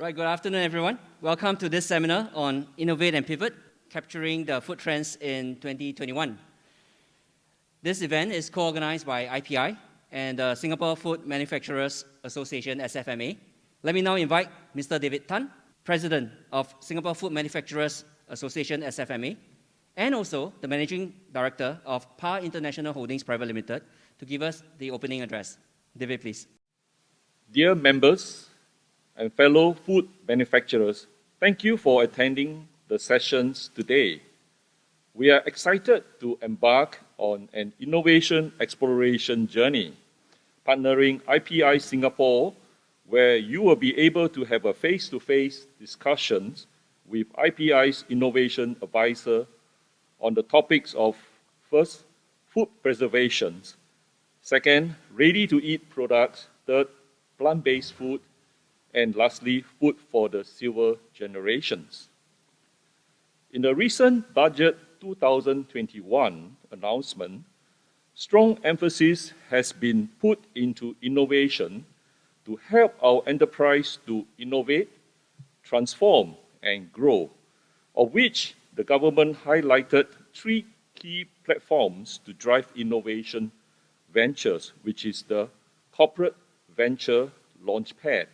Right, good afternoon, everyone. Welcome to this seminar on Innovate and Pivot, capturing the food trends in 2021. This event is co-organized by IPI and the Singapore Food Manufacturers Association, SFMA. Let me now invite Mr. David Tan, President of Singapore Food Manufacturers Association, SFMA, and also the Managing Director of PAR International Holdings Private Limited, to give us the opening address. David, please. Dear members and fellow food manufacturers, thank you for attending the sessions today. We are excited to embark on an innovation exploration journey, partnering IPI Singapore, where you will be able to have a face-to-face discussions with IPI's innovation advisor on the topics of, first, food preservation, second, ready-to-eat products, third, plant-based food, and lastly, food for the silver generations. In the recent Budget 2021 announcement, strong emphasis has been put into innovation to help our enterprise to innovate, transform, and grow, of which the government highlighted 3 key platforms to drive innovation ventures, which is the Corporate Venture Launchpad,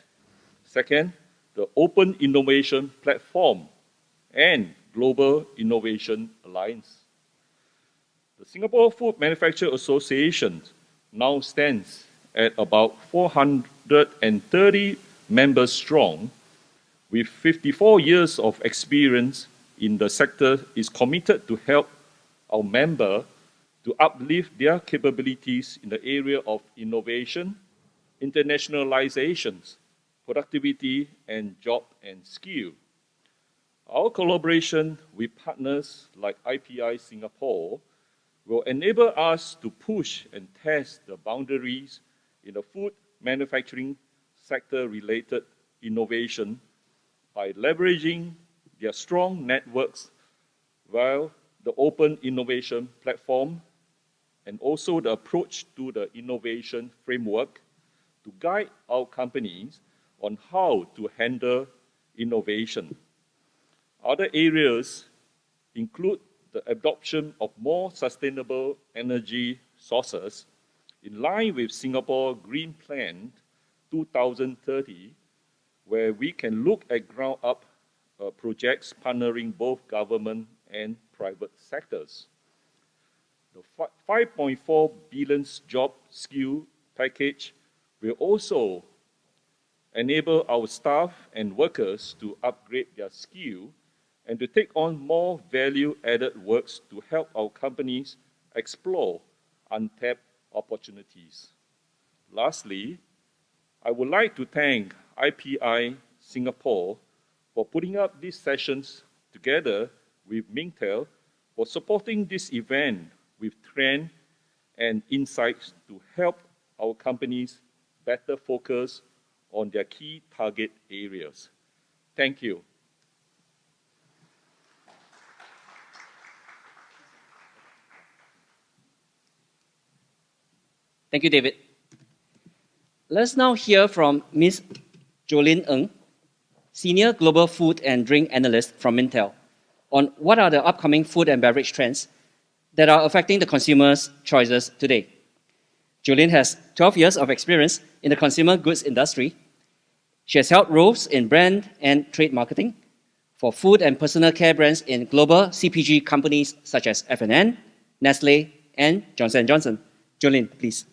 second, the Open Innovation Platform, and Global Innovation Alliance. The Singapore Food Manufacturers Association now stands at about 430 members strong, with 54 years of experience in the sector, is committed to help our member to uplift their capabilities in the area of innovation, internationalizations, productivity, and job and skill. Our collaboration with partners like IPI Singapore will enable us to push and test the boundaries in the food manufacturing sector-related innovation by leveraging their strong networks via the Open Innovation Platform and also the approach to the innovation framework to guide our companies on how to handle innovation. Other areas include the adoption of more sustainable energy sources in line with Singapore Green Plan 2030, where we can look at ground-up projects partnering both government and private sectors. The 5.4 billion job skill package will also enable our staff and workers to upgrade their skill and to take on more value-added works to help our companies explore untapped opportunities. Lastly, I would like to thank IPI Singapore for putting up these sessions together with Mintel for supporting this event with trends and insights to help our companies better focus on their key target areas. Thank you. Thank you, David. Let's now hear from Ms. Jolene Ng, Senior Global Food and Drink Analyst from Mintel, on what are the upcoming food and beverage trends that are affecting the consumers' choices today. Jolene has 12 years of experience in the consumer goods industry. She has held roles in brand and trade marketing for food and personal care brands in global CPG companies such as F&N, Nestle, and Johnson & Johnson. Jolene, please.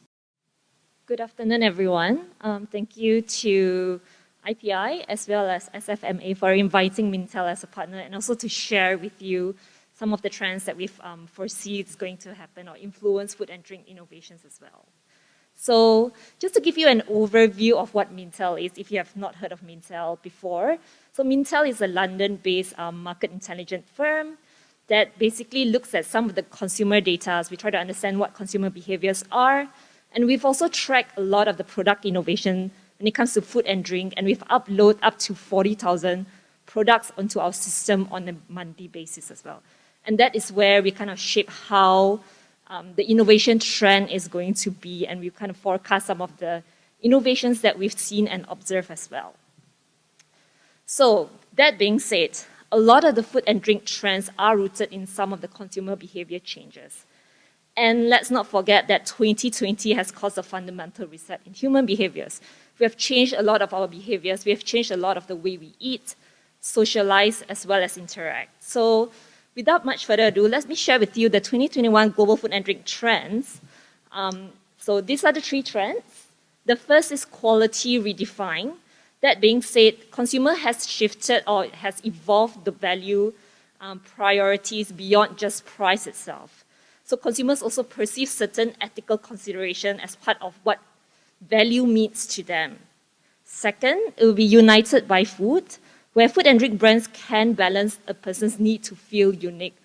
Good afternoon, everyone. Thank you to IPI as well as SFMA for inviting Mintel as a partner and also to share with you some of the trends that we've foresee is going to happen or influence food and drink innovations as well. So just to give you an overview of what Mintel is, if you have not heard of Mintel before. So Mintel is a London-based market intelligence firm that basically looks at some of the consumer data. We try to understand what consumer behaviors are. And we've also tracked a lot of the product innovation when it comes to food and drink. And we've uploaded up to 40,000 products onto our system on a monthly basis as well. And that is where we kind of shape how the innovation trend is going to be, and we kind of forecast some of the innovations that we've seen and observed as well. So that being said, a lot of the food and drink trends are rooted in some of the consumer behavior changes. And let's not forget that 2020 has caused a fundamental reset in human behaviors. We have changed a lot of our behaviors. We have changed a lot of the way we eat, socialize, as well as interact. So without much further ado, let me share with you the 2021 global food and drink trends. So these are the 3 trends. The first is quality redefined. That being said, consumer has shifted or has evolved the value priorities beyond just price itself. So consumers also perceive certain ethical consideration as part of what value means to them. Second, it will be united by food, where food and drink brands can balance a person's need to feel unique,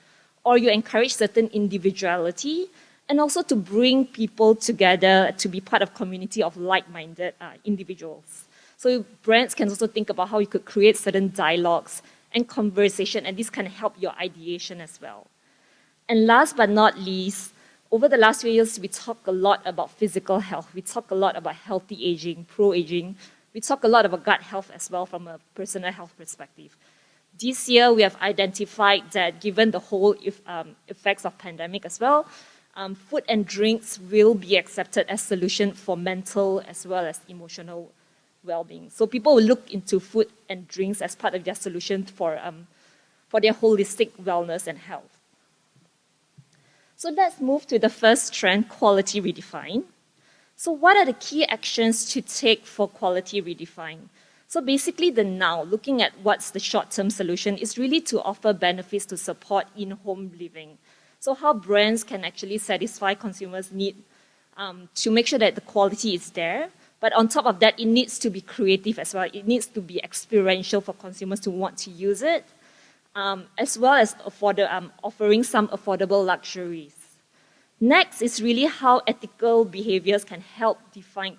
or you encourage certain individuality, and also to bring people together to be part of a community of like-minded individuals. So brands can also think about how you could create certain dialogues and conversation, and this can help your ideation as well. And last but not least, over the last few years, we talk a lot about physical health. We talk a lot about healthy aging, pro-aging. We talk a lot about gut health as well from a personal health perspective. This year, we have identified that given the whole effects of pandemic as well, food and drinks will be accepted as solution for mental as well as emotional well-being. So people will look into food and drinks as part of their solution for their holistic wellness and health. So let's move to the first trend, quality redefined. So what are the key actions to take for quality redefined? So basically the now, looking at what's the short-term solution, is really to offer benefits to support in-home living. So how brands can actually satisfy consumers' need to make sure that the quality is there. But on top of that, it needs to be creative as well. It needs to be experiential for consumers to want to use it, as well as offering some affordable luxuries. Next is really how ethical behaviors can help define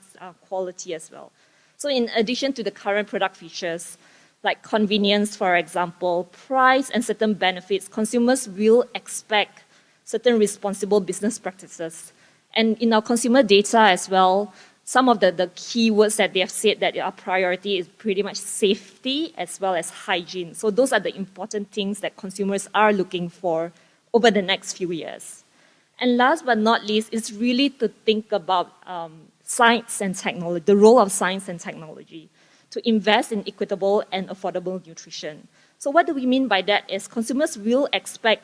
quality as well. So in addition to the current product features, like convenience, for example, price and certain benefits, consumers will expect certain responsible business practices. And in our consumer data as well, some of the keywords that they have said that our priority is pretty much safety as well as hygiene. So those are the important things that consumers are looking for over the next few years. And last but not least is really to think about science and technology, the role of science and technology, to invest in equitable and affordable nutrition. So what do we mean by that is consumers will expect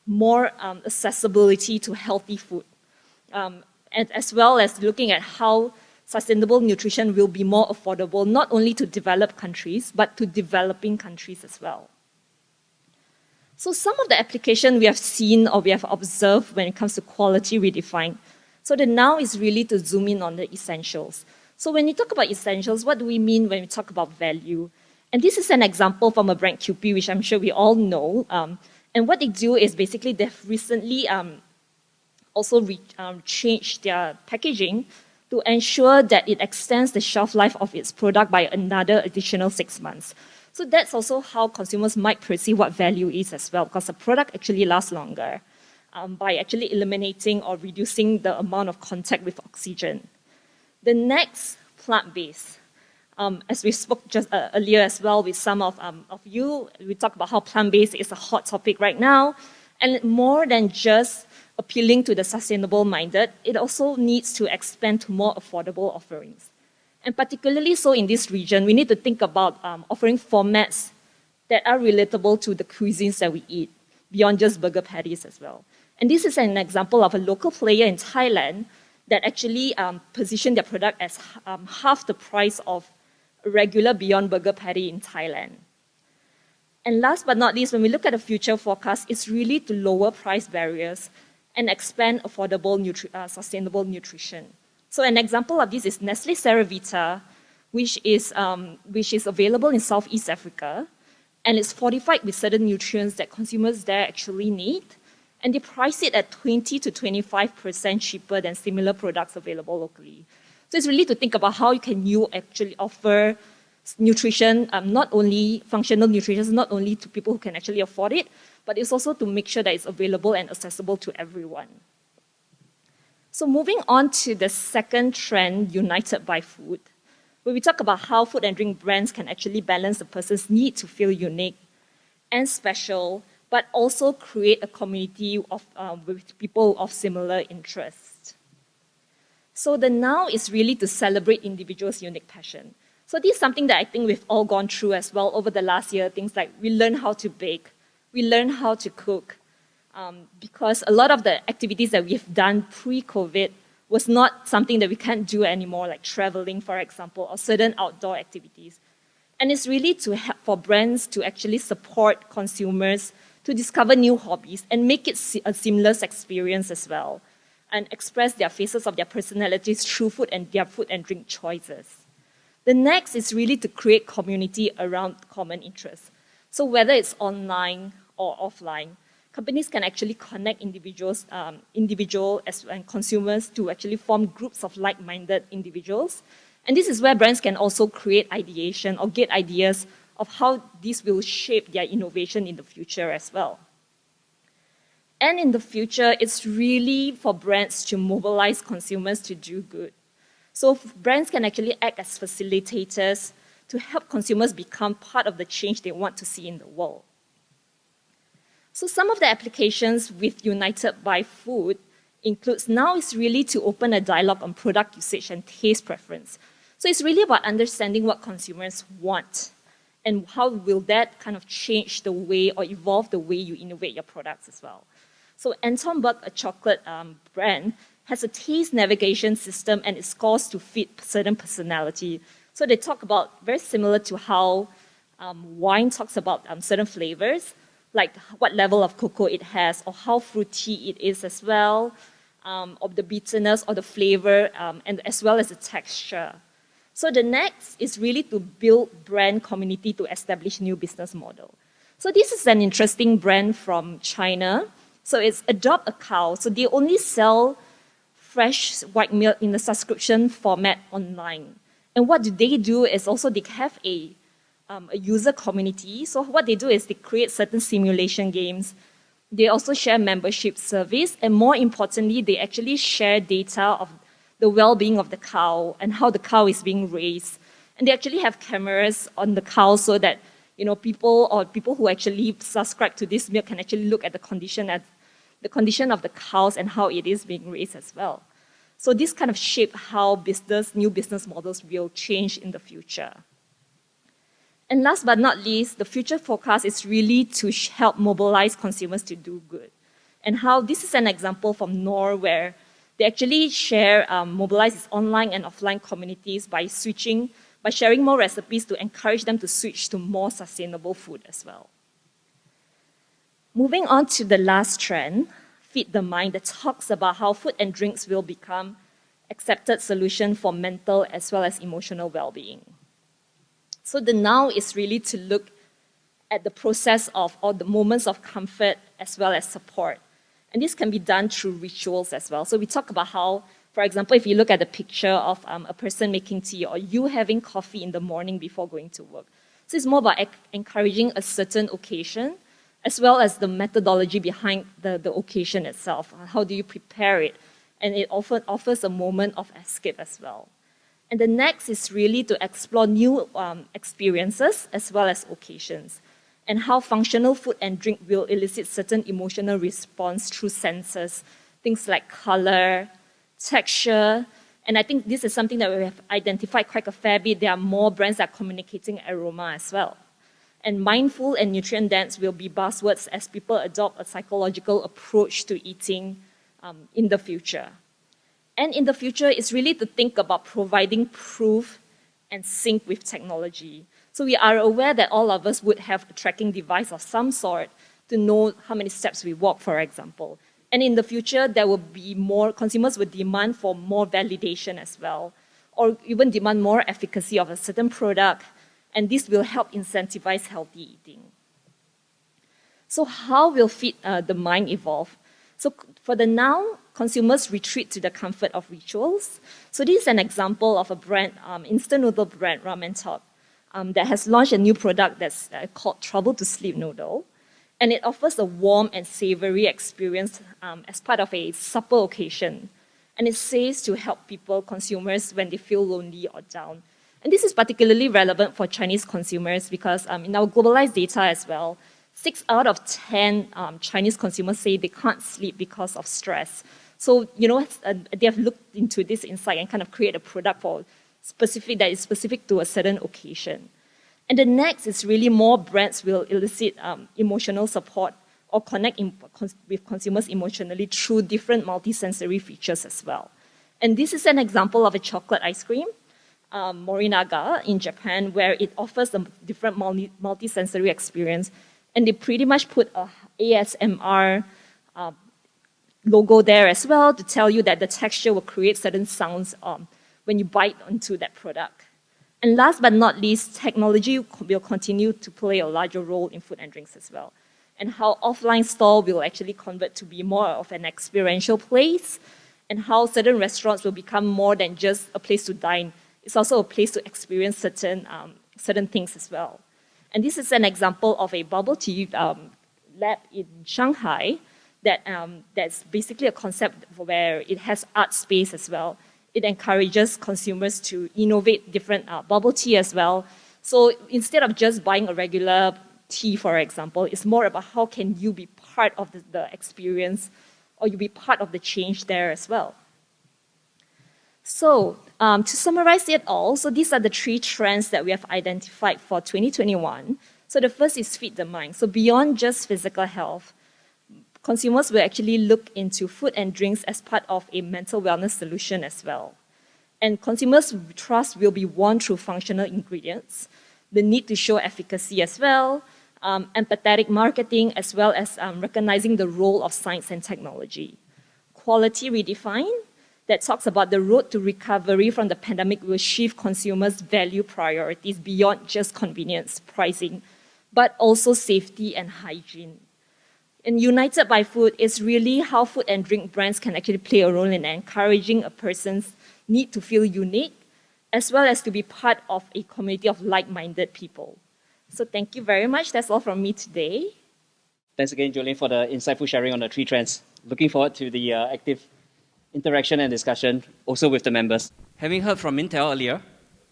more accessibility to healthy food, and as well as looking at how sustainable nutrition will be more affordable, not only to developed countries, but to developing countries as well. So some of the application we have seen or we have observed when it comes to quality redefined. So the now is really to zoom in on the essentials. So when you talk about essentials, what do we mean when we talk about value? And this is an example from a brand QP, which I'm sure we all know. And what they do is basically they've recently also changed their packaging to ensure that it extends the shelf life of its product by another additional 6 months. So that's also how consumers might perceive what value is as well, because the product actually lasts longer by actually eliminating or reducing the amount of contact with oxygen. The next, plant-based. As we spoke just earlier as well with some of you, we talked about how plant-based is a hot topic right now. And more than just appealing to the sustainable-minded, it also needs to expand to more affordable offerings. And particularly so in this region, we need to think about offering formats that are relatable to the cuisines that we eat, beyond just burger patties as well. And this is an example of a local player in Thailand that actually positioned their product as half the price of a regular Beyond Burger patty in Thailand. And last but not least, when we look at the future forecast, it's really to lower price barriers and expand affordable, sustainable nutrition. So an example of this is Nestle Ceravita, which is available in Southeast Africa, and it's fortified with certain nutrients that consumers there actually need, and they price it at 20 to 25% cheaper than similar products available locally. So it's really to think about how you actually offer nutrition, not only functional nutrition, not only to people who can actually afford it, but it's also to make sure that it's available and accessible to everyone. So moving on to the second trend, united by food. where we talk about how food and drink brands can actually balance a person's need to feel unique and special, but also create a community of, with people of similar interests. So the now is really to celebrate individuals' unique passion. So this is something that I think we've all gone through as well over the last year. Things like we learn how to bake, we learn how to cook, because a lot of the activities that we've done pre-COVID was not something that we can't do anymore, like traveling, for example, or certain outdoor activities. And it's really to help for brands to actually support consumers to discover new hobbies and make it a seamless experience as well, and express their faces of their personalities through food and their food and drink choices. The next is really to create community around common interests. So whether it's online or offline, companies can actually connect individuals, and consumers to actually form groups of like-minded individuals. And this is where brands can also create ideation or get ideas of how this will shape their innovation in the future as well. And in the future, it's really for brands to mobilize consumers to do good. So brands can actually act as facilitators to help consumers become part of the change they want to see in the world. So some of the applications with United by Food includes now is really to open a dialogue on product usage and taste preference. So it's really about understanding what consumers want and how will that kind of change the way or evolve the way you innovate your products as well. So Anton Buck, a chocolate brand, has a taste navigation system and it scores to fit certain personality. So they talk about, very similar to how wine talks about certain flavors, like what level of cocoa it has or how fruity it is as well, of the bitterness or the flavor, and as well as the texture. So the next is really to build brand community to establish new business model. So this is an interesting brand from China. So it's Adopt a Cow. So they only sell fresh white milk in the subscription format online. And what they do is also they have a user community. So what they do is they create certain simulation games. They also share membership service. And more importantly, they actually share data of the well-being of the cow and how the cow is being raised. And they actually have cameras on the cow so that people who actually subscribe to this milk can actually look at the condition of the cows and how it is being raised as well. So this kind of shape how new business models will change in the future. And last but not least, the future forecast is really to help mobilize consumers to do good. And how this is an example from Norway where they actually mobilize its online and offline communities by sharing more recipes to encourage them to switch to more sustainable food as well. Moving on to the last trend, Feed the Mind, that talks about how food and drinks will become accepted solution for mental as well as emotional well-being. So the now is really to look at the process of all the moments of comfort as well as support. And this can be done through rituals as well. So we talk about how, for example, if you look at the picture of a person making tea or you having coffee in the morning before going to work. So it's more about encouraging a certain occasion as well as the methodology behind the occasion itself. How do you prepare it? And it often offers a moment of escape as well. And the next is really to explore new experiences as well as occasions, and how functional food and drink will elicit certain emotional response through senses, things like color, texture, and I think this is something that we have identified quite a fair bit. There are more brands that are communicating aroma as well. And mindful and nutrient-dense will be buzzwords as people adopt a psychological approach to eating in the future. And in the future, it's really to think about providing proof and sync with technology. So we are aware that all of us would have a tracking device of some sort to know how many steps we walk, for example. And in the future, there will be more, consumers will demand for more validation as well, or even demand more efficacy of a certain product, and this will help incentivize healthy eating. So how will Feed the Mind evolve? So for the now, consumers retreat to the comfort of rituals. So this is an example of a brand, instant noodle brand, Mintel, that has launched a new product that's called Trouble to Sleep Noodle. And it offers a warm and savory experience as part of a supper occasion. And it says to help consumers, when they feel lonely or down. And this is particularly relevant for Chinese consumers because in our globalized data as well, 6 out of 10 Chinese consumers say they can't sleep because of stress. So, they have looked into this insight and kind of create a product that is specific to a certain occasion. And the next is really more brands will elicit emotional support or connect with consumers emotionally through different multisensory features as well. And this is an example of a chocolate ice cream, Morinaga in Japan, where it offers a different multisensory experience. And they pretty much put a ASMR logo there as well to tell you that the texture will create certain sounds when you bite onto that product. And last but not least, technology will continue to play a larger role in food and drinks as well. And how offline store will actually convert to be more of an experiential place, and how certain restaurants will become more than just a place to dine. It's also a place to experience certain things as well. And this is an example of a bubble tea lab in Shanghai that's basically a concept where it has art space as well. It encourages consumers to innovate different bubble tea as well. So instead of just buying a regular tea, for example, it's more about how can you be part of the experience, or you be part of the change there as well. So to summarize it all, so these are the 3 trends that we have identified for 2021. So the first is feed the mind. So beyond just physical health, consumers will actually look into food and drinks as part of a mental wellness solution as well. And consumers' trust will be won through functional ingredients, the need to show efficacy as well, empathetic marketing, as well as recognizing the role of science and technology. Quality redefined, that talks about the road to recovery from the pandemic will shift consumers' value priorities beyond just convenience, pricing, but also safety and hygiene. And United by Food is really how food and drink brands can actually play a role in encouraging a person's need to feel unique, as well as to be part of a community of like-minded people. So thank you very much. That's all from me today. Thanks again, Jolene, for the insightful sharing on the 3 trends. Looking forward to the active interaction and discussion also with the members. Having heard from Mintel earlier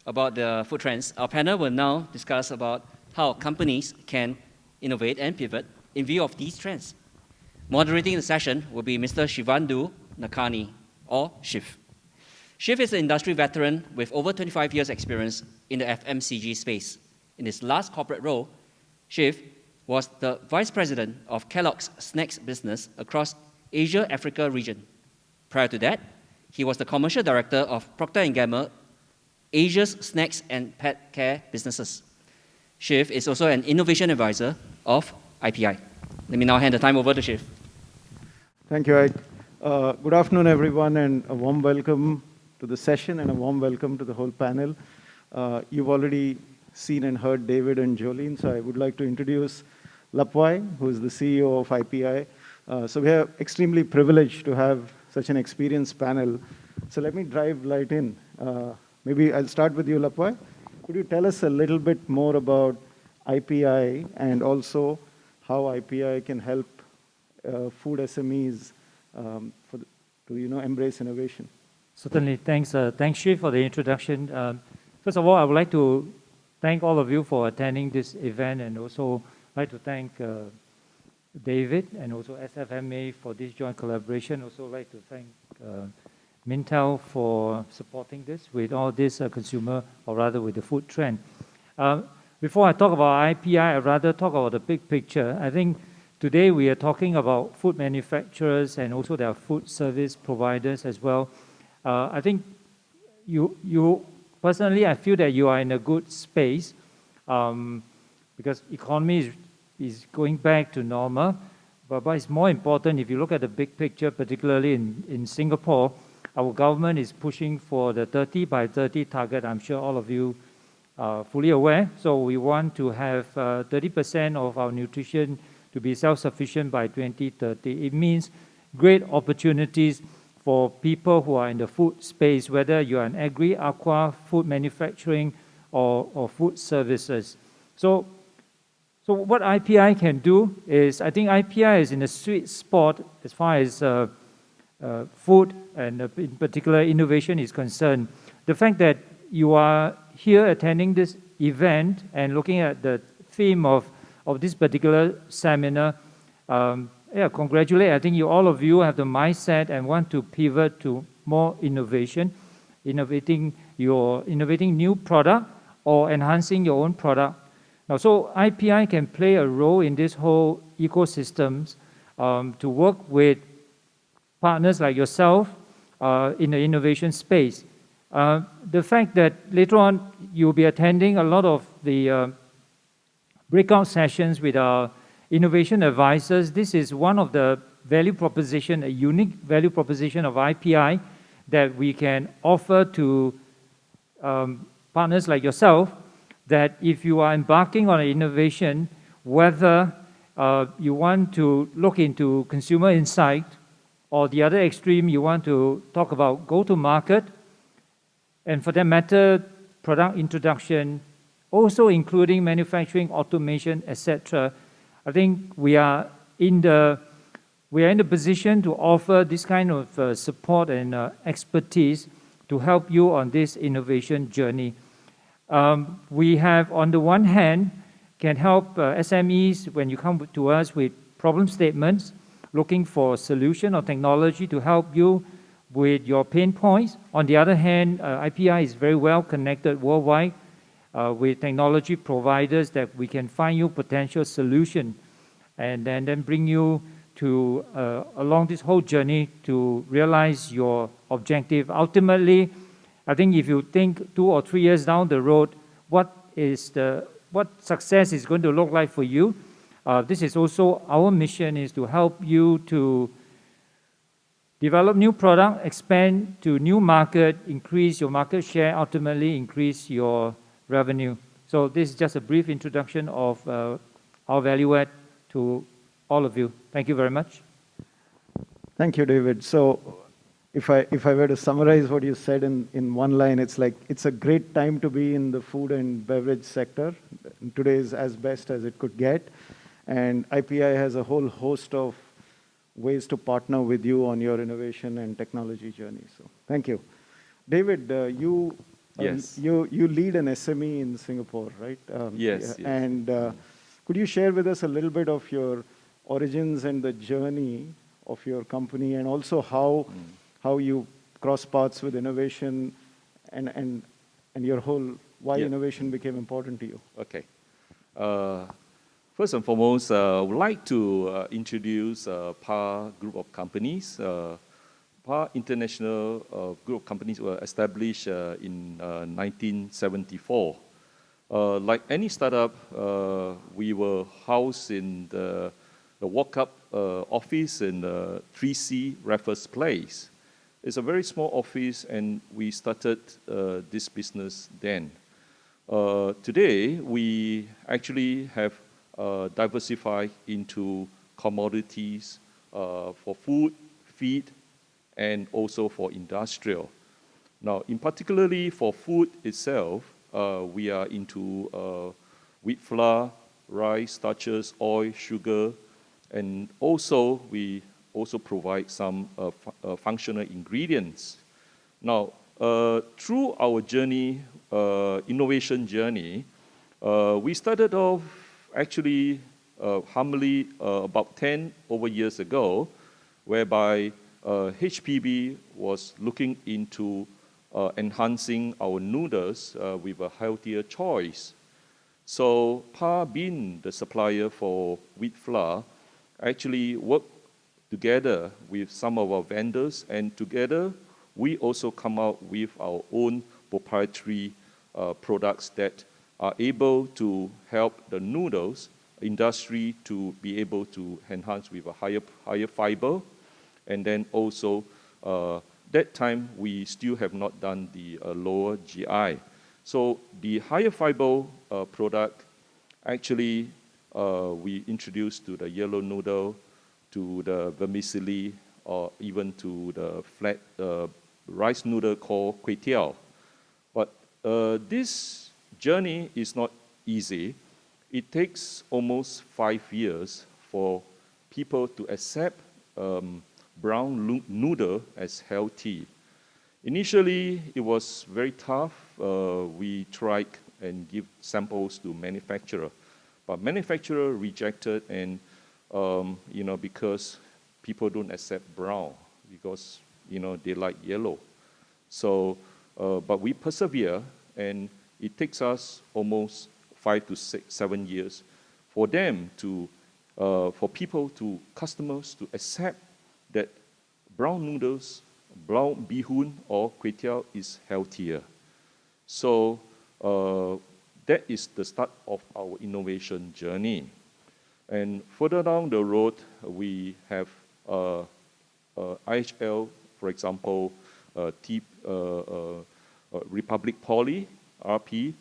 about the food trends, our panel will now discuss about how companies can innovate and pivot in view of these trends. Moderating the session will be Mr. Shivandu Nakani, or Shiv. Shiv is an industry veteran with over 25 years' experience in the FMCG space. In his last corporate role, Shiv was the Vice President of Kellogg's Snacks business across Asia-Africa region. Prior to that, he was the Commercial Director of Procter & Gamble, Asia's snacks and pet care businesses. Shiv is also an innovation advisor of IPI. Let me now hand the time over to Shiv. Thank you, Ike. Good afternoon, everyone, and a warm welcome to the session and a warm welcome to the whole panel. You've already seen and heard David and Jolene, so I would like to introduce Lapwai, who is the CEO of IPI. So we are extremely privileged to have such an experienced panel. So let me dive right in. Maybe I'll start with you, Lapwai. Could you tell us a little bit more about IPI and also how IPI can help food SMEs to embrace innovation? Certainly. Thanks, Shiv, for the introduction. First of all, I would like to thank all of you for attending this event, and also like to thank David and also SFMA for this joint collaboration. Also like to thank Mintel for supporting this with all this consumer, or rather with the food trend. Before I talk about IPI, I'd rather talk about the big picture. I think today we are talking about food manufacturers and also their food service providers as well. I think you personally, I feel that you are in a good space because economy is going back to normal. But it's more important, if you look at the big picture, particularly in Singapore, our government is pushing for the 30 by 30 target. I'm sure all of you are fully aware. So we want to have 30% of our nutrition to be self-sufficient by 2030. It means great opportunities for people who are in the food space, whether you are in agri, aqua, food manufacturing, or food services. So what IPI can do is, I think IPI is in a sweet spot as far as food and in particular innovation is concerned. The fact that you are here attending this event and looking at the theme of this particular seminar, congratulate. I think all of you have the mindset and want to pivot to more innovation, innovating new product or enhancing your own product. Now, so IPI can play a role in this whole ecosystems to work with partners like yourself in the innovation space. The fact that later on you'll be attending a lot of the breakout sessions with our innovation advisors, this is one of the value proposition, a unique value proposition of IPI that we can offer to partners like yourself, that if you are embarking on an innovation, whether you want to look into consumer insight, or the other extreme, you want to talk about go-to-market, and for that matter, product introduction, also including manufacturing, automation, etc. I think we are in the position to offer this kind of support and expertise to help you on this innovation journey. We have, on the one hand, can help SMEs when you come to us with problem statements, looking for a solution or technology to help you with your pain points. On the other hand, IPI is very well connected worldwide with technology providers that we can find you potential solution and then bring you to along this whole journey to realize your objective. Ultimately, I think if you think 2 or 3 years down the road, what success is going to look like for you, this is also our mission, is to help you to develop new product, expand to new market, increase your market share, ultimately increase your revenue. So this is just a brief introduction of our value add to all of you. Thank you very much. Thank you, David. So if I were to summarize what you said in one line, it's like it's a great time to be in the food and beverage sector. Today is as best as it could get. And IPI has a whole host of ways to partner with you on your innovation and technology journey. So thank you. David, Yes. you lead an SME in Singapore, right? Yes. And could you share with us a little bit of your origins and the journey of your company, and also how you cross paths with innovation and your whole why innovation became important to you? Okay. First and foremost, I would like to introduce PAR Group of Companies. PAR International Group of Companies were established in 1974. Like any startup, we were housed in the walk-up office in 3C Raffles Place. It's a very small office, and we started this business then. Today, we actually have diversified into commodities for food, feed, and also for industrial. Now, in particularly for food itself, we are into wheat flour, rice, starches, oil, sugar, and also we also provide some functional ingredients. Now, through our journey, innovation journey, we started off actually humbly about 10 over years ago, whereby HPB was looking into enhancing our noodles with a healthier choice. So PAR, being the supplier for wheat flour, actually worked together with some of our vendors, and together we also come out with our own proprietary products that are able to help the noodles industry to be able to enhance with a higher fiber. And then also, that time we still have not done the lower GI. So the higher fiber product, actually, we introduced to the yellow noodle, to the vermicelli, or even to the flat rice noodle called kway teow. But this journey is not easy. It takes almost 5 years for people to accept brown noodle as healthy. Initially, it was very tough. We tried and give samples to manufacturer, but manufacturer rejected, and because people don't accept brown, because they like yellow. So, but we persevere, and it takes us almost 5 to 6, 7 years for them to, for people to, customers to accept that brown noodles, brown bihun or kway teow is healthier. So that is the start of our innovation journey. And further down the road, we have IHL, for example, Republic Poly, RP,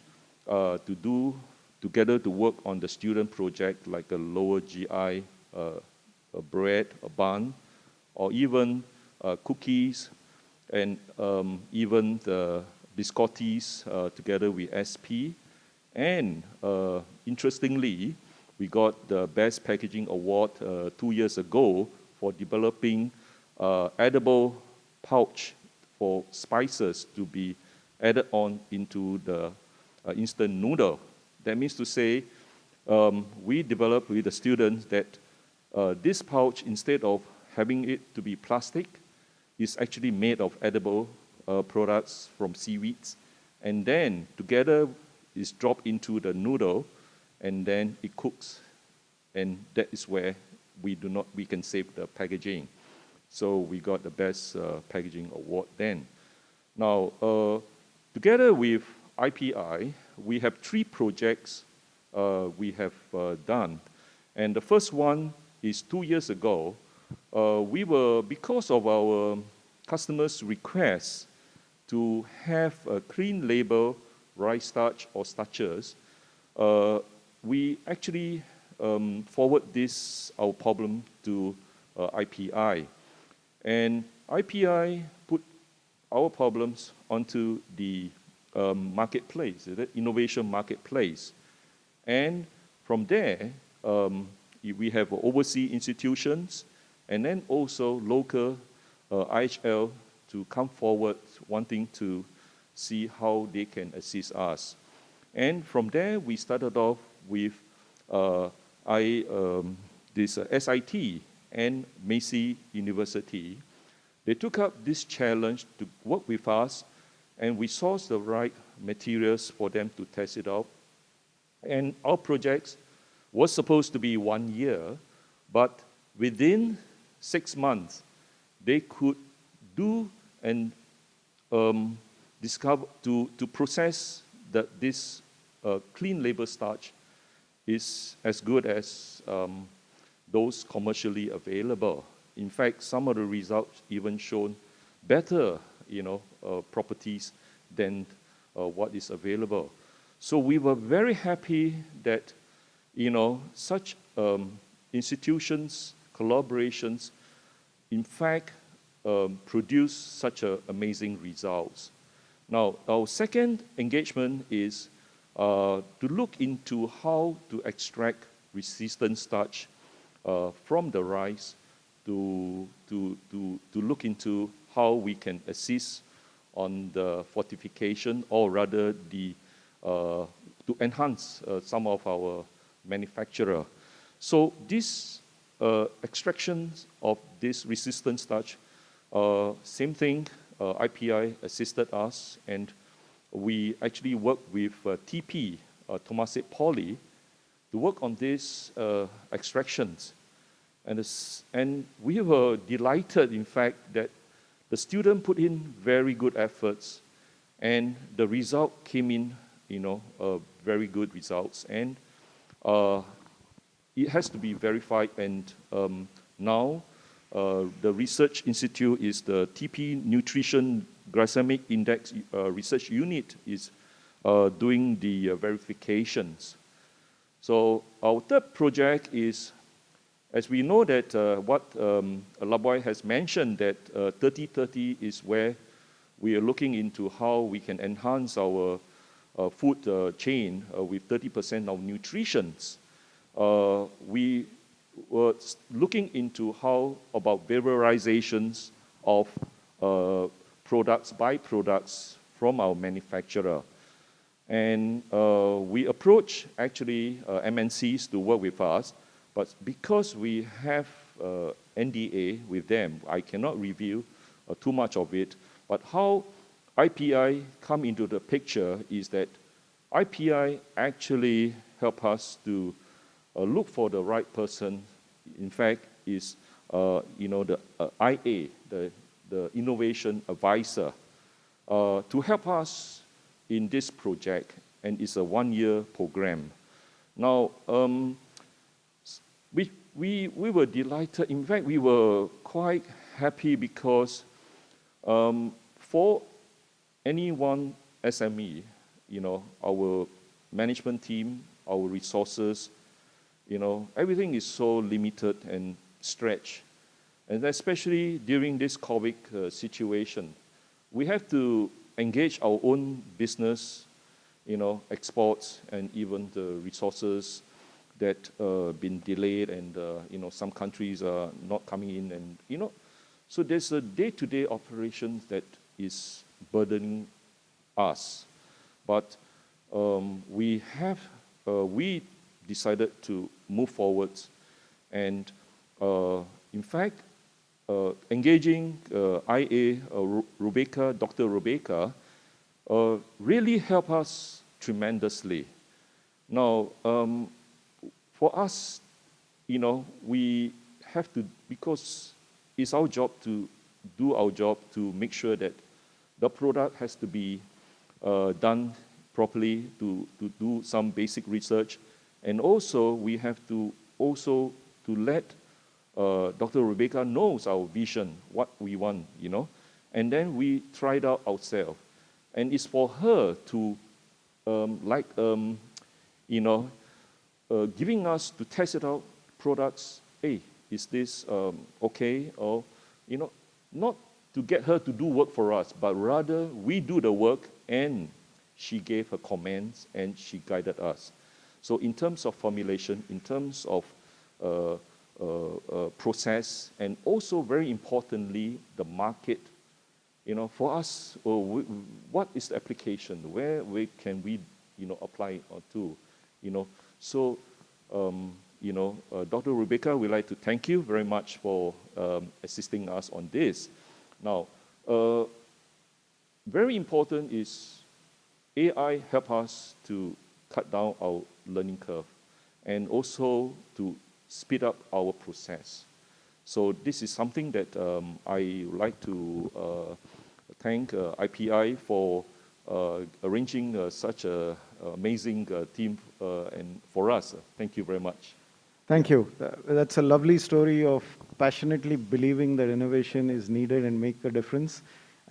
together to work on the student project like a lower GI, a bread, a bun, or even cookies, and even the biscottis together with SP. And interestingly, we got the Best Packaging Award 2 years ago for developing edible pouch for spices to be added on into the instant noodle. That means to say, we developed with the students that this pouch, instead of having it to be plastic, is actually made of edible products from seaweeds, and then together is dropped into the noodle, and then it cooks, and that is where we can save the packaging. So we got the Best Packaging Award then. Now, together with IPI, we have 3 projects we have done, and the first one is 2 years ago. Because of our customers' request to have a clean label rice starch or starches, we actually forward our problem to IPI. And IPI put our problems onto the marketplace, the innovation marketplace. And from there, we have overseas institutions, and then also local IHL to come forward wanting to see how they can assist us. And from there, we started off with SIT and Massey University. They took up this challenge to work with us, and we sourced the right materials for them to test it out. And our projects was supposed to be 1 year, but within 6 months, they could do and discover to process that this clean label starch is as good as those commercially available. In fact, some of the results even shown better, properties than what is available. So we were very happy that, such institutions, collaborations, in fact, produce such amazing results. Now, our second engagement is to look into how to extract resistant starch from the rice, to look into how we can assist on the fortification, or rather to enhance some of our manufacturer. So this extractions of this resistant starch, same thing, IPI assisted us, and we actually worked with TP, Temasek Poly, to work on these extractions. And we were delighted, in fact, that the student put in very good efforts, and the result came in, very good results. And it has to be verified, and now the research institute is the TP Nutrition Glycemic Index Research Unit is doing the verifications. So our third project is, as we know that what Laboy has mentioned, that 30-30 is where we are looking into how we can enhance our food chain with 30% of nutrition. We were looking into how about beverageizations of products, buy products from our manufacturer. And we approach actually MNCs to work with us, but because we have NDA with them, I cannot reveal too much of it. But how IPI come into the picture is that IPI actually help us to look for the right person. In fact, is the IA, the innovation advisor, to help us in this project, and it's a one-year program. Now, we were delighted. In fact, we were quite happy because for any one SME, our management team, our resources, everything is so limited and stretched. And especially during this COVID situation, we have to engage our own business, exports, and even the resources that been delayed, and some countries are not coming in, and so there's a day-to-day operation that is burdening us. But we decided to move forward, and in fact, engaging IA Dr. Rebecca, really helped us tremendously. Now, for us, we have to, because it's our job to do our job to make sure that the product has to be done properly, to do some basic research, and also we have to let Dr. Rebecca knows our vision, what we want, and then we tried out ourselves, and it's for her to giving us to test it out products. Hey, is this okay? Or not to get her to do work for us, but rather we do the work, and she gave her comments and she guided us. So in terms of formulation, in terms of process, and also very importantly, the market. For us, what is the application? Where can we, apply to? So, Dr. Rebecca, we'd like to thank you very much for assisting us on this. Now, very important is AI help us to cut down our learning curve and also to speed up our process. So this is something that I would like to thank IPI for arranging such an amazing team and for us. Thank you very much. Thank you. That's a lovely story of passionately believing that innovation is needed and make a difference,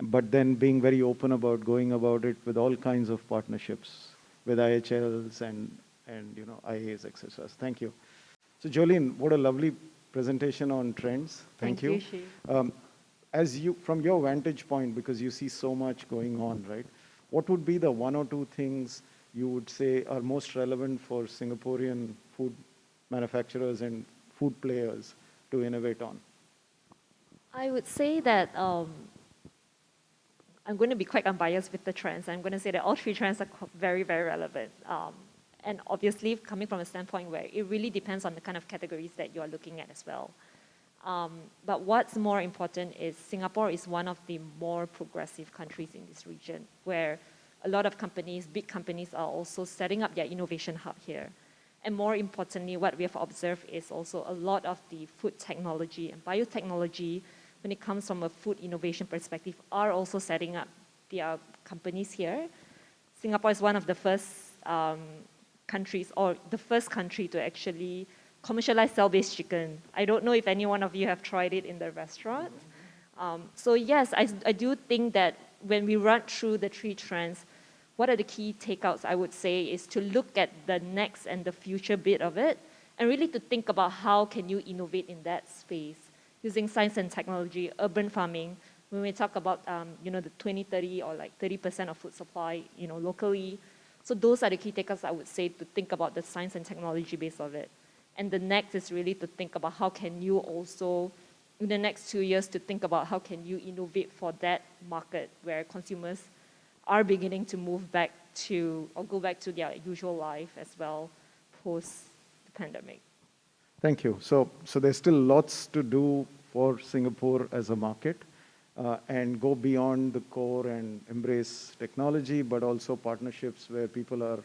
but then being very open about going about it with all kinds of partnerships with IHLs and IAs, etc. Thank you. So Jolene, what a lovely presentation on trends. Thank you. Shiv. From your vantage point, because you see so much going on, right? What would be the one or two things you would say are most relevant for Singaporean food manufacturers and food players to innovate on? I would say that I'm going to be quite unbiased with the trends. I'm going to say that all three trends are very, very relevant. And obviously, coming from a standpoint where it really depends on the kind of categories that you are looking at as well. But what's more important is Singapore is one of the more progressive countries in this region, where a lot of companies, big companies, are also setting up their innovation hub here. And more importantly, what we have observed is also a lot of the food technology and biotechnology, when it comes from a food innovation perspective, are also setting up their companies here. Singapore is one of the first countries, or the first country to actually commercialize cell-based chicken. I don't know if any one of you have tried it in the restaurant. So yes, I do think that when we run through the three trends, what are the key takeouts, I would say, is to look at the next and the future bit of it, and really to think about how can you innovate in that space, using science and technology, urban farming. When we talk about, the 2030 or like 30% of food supply, locally. So those are the key takeouts, I would say, to think about the science and technology base of it. And the next is really to think about how can you also in the next 2 years to think about how can you innovate for that market where consumers are beginning to move back to or go back to their usual life as well post the pandemic. Thank you. So there's still lots to do for Singapore as a market and go beyond the core and embrace technology, but also partnerships where people are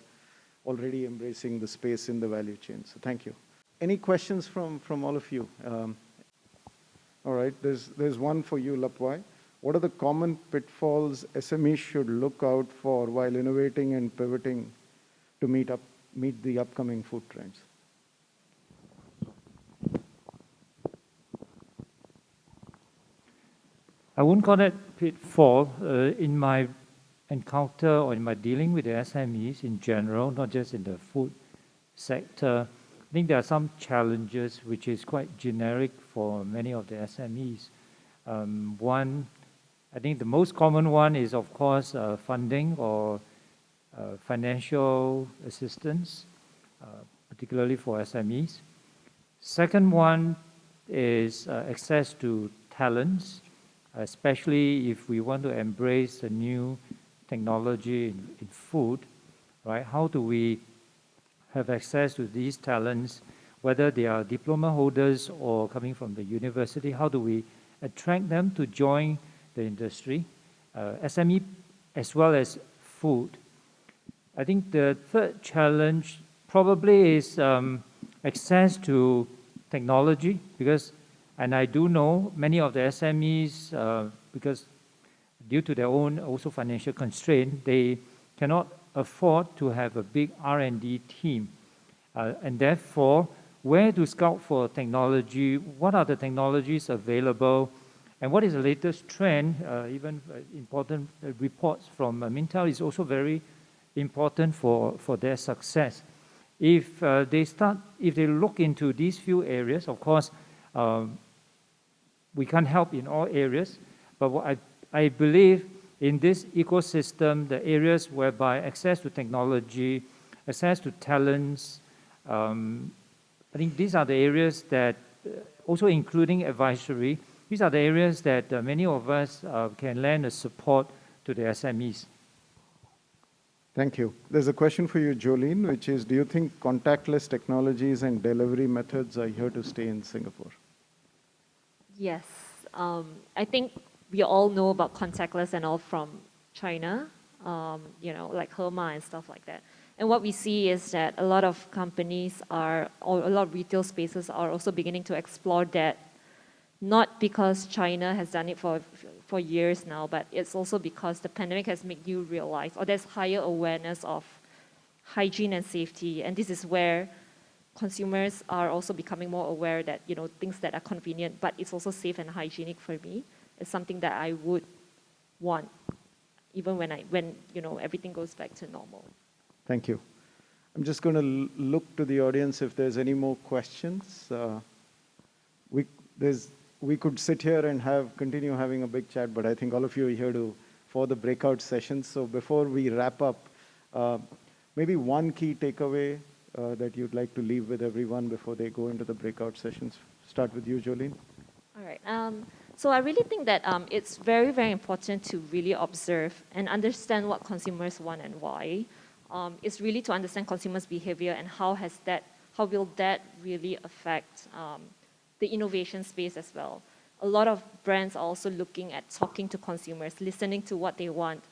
already embracing the space in the value chain. So thank you. Any questions from all of you? All right, there's one for you, Lapwai. What are the common pitfalls SMEs should look out for while innovating and pivoting to meet the upcoming food trends? I wouldn't call it pitfall. In my encounter or in my dealing with the SMEs in general, not just in the food sector, I think there are some challenges which is quite generic for many of the SMEs. One, I think the most common one is, of course, funding or financial assistance, particularly for SMEs. Second one is access to talents, especially if we want to embrace the new technology in food, right? How do we have access to these talents, whether they are diploma holders or coming from the university? How do we attract them to join the industry, SME as well as food? I think the third challenge probably is access to technology, because, and I do know many of the SMEs, because due to their own also financial constraint, they cannot afford to have a big R&D team. And therefore, where to scout for technology, what are the technologies available, and what is the latest trend, even important reports from Mintel is also very important for their success. If they look into these few areas, of course, we can't help in all areas, but what I believe in this ecosystem, the areas whereby access to technology, access to talents, I think these are the areas that, also including advisory, these are the areas that many of us can lend a support to the SMEs. Thank you. There's a question for you, Jolene, which is, do you think contactless technologies and delivery methods are here to stay in Singapore? Yes, I think we all know about contactless and all from China, like Hema and stuff like that. And what we see is that a lot of companies or a lot of retail spaces are also beginning to explore that, not because China has done it for years now, but it's also because the pandemic has made you realize, or there's higher awareness of hygiene and safety. And this is where consumers are also becoming more aware that, things that are convenient, but it's also safe and hygienic for me, is something that I would want, even when everything goes back to normal. Thank you. I'm just going to look to the audience if there's any more questions. We could sit here and continue having a big chat, but I think all of you are here for the breakout sessions. So before we wrap up, maybe one key takeaway that you'd like to leave with everyone before they go into the breakout sessions. Start with you, Jolene. All right. So I really think that it's very, very important to really observe and understand what consumers want and why. It's really to understand consumers' behavior and how will that really affect the innovation space as well. A lot of brands are also looking at talking to consumers, listening to what they want,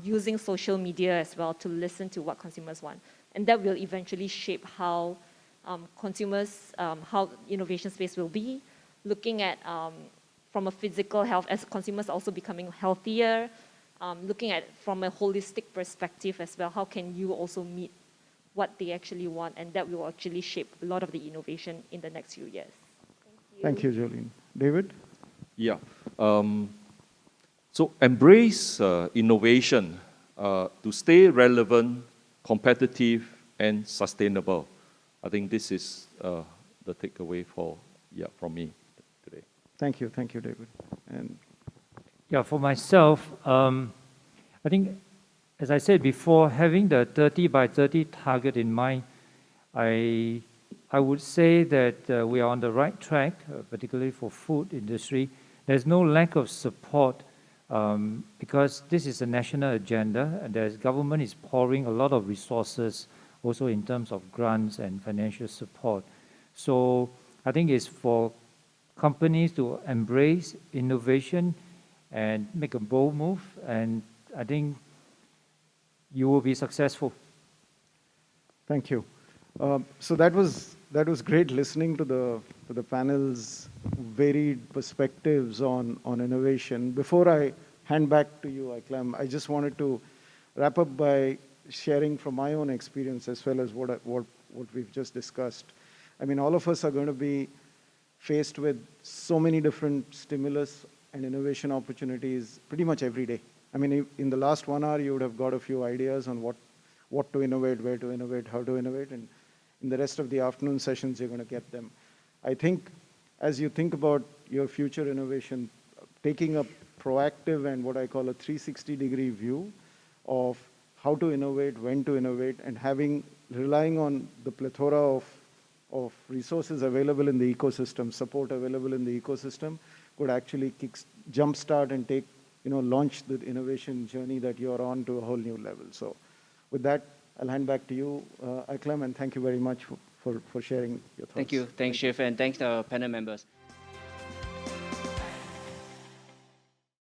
using social media as well to listen to what consumers want. And that will eventually shape how how innovation space will be, looking at from a physical health, as consumers also becoming healthier, looking at from a holistic perspective as well, how can you also meet what they actually want, and that will actually shape a lot of the innovation in the next few years. Thank you, Jolene. David? Yeah. So embrace innovation to stay relevant, competitive, and sustainable. I think this is the takeaway from me today. Thank you, David. And yeah, for myself, I think, as I said before, having the 30 by 30 target in mind, I I would say that we are on the right track, particularly for food industry. There's no lack of support because this is a national agenda, and the government is pouring a lot of resources also in terms of grants and financial support. So I think it's for companies to embrace innovation and make a bold move, and I think you will be successful. Thank you. So that was great listening to the panel's varied perspectives on innovation. Before I hand back to you, Aklam, I just wanted to wrap up by sharing from my own experience as well as what we've just discussed. I mean, all of us are going to be faced with so many different stimulus and innovation opportunities pretty much every day. I mean, in the last 1 hour, you would have got a few ideas on what to innovate, where to innovate, how to innovate, and in the rest of the afternoon sessions, you're going to get them. I think as you think about your future innovation, taking a proactive and what I call a 360-degree view of how to innovate, when to innovate, and relying on the plethora of resources available in the ecosystem, support available in the ecosystem, could actually jumpstart and launch the innovation journey that you're on to a whole new level. So with that, I'll hand back to you, Aklam, and thank you very much for sharing your thoughts. Thank you. Thanks, Shiv, and thanks to our panel members.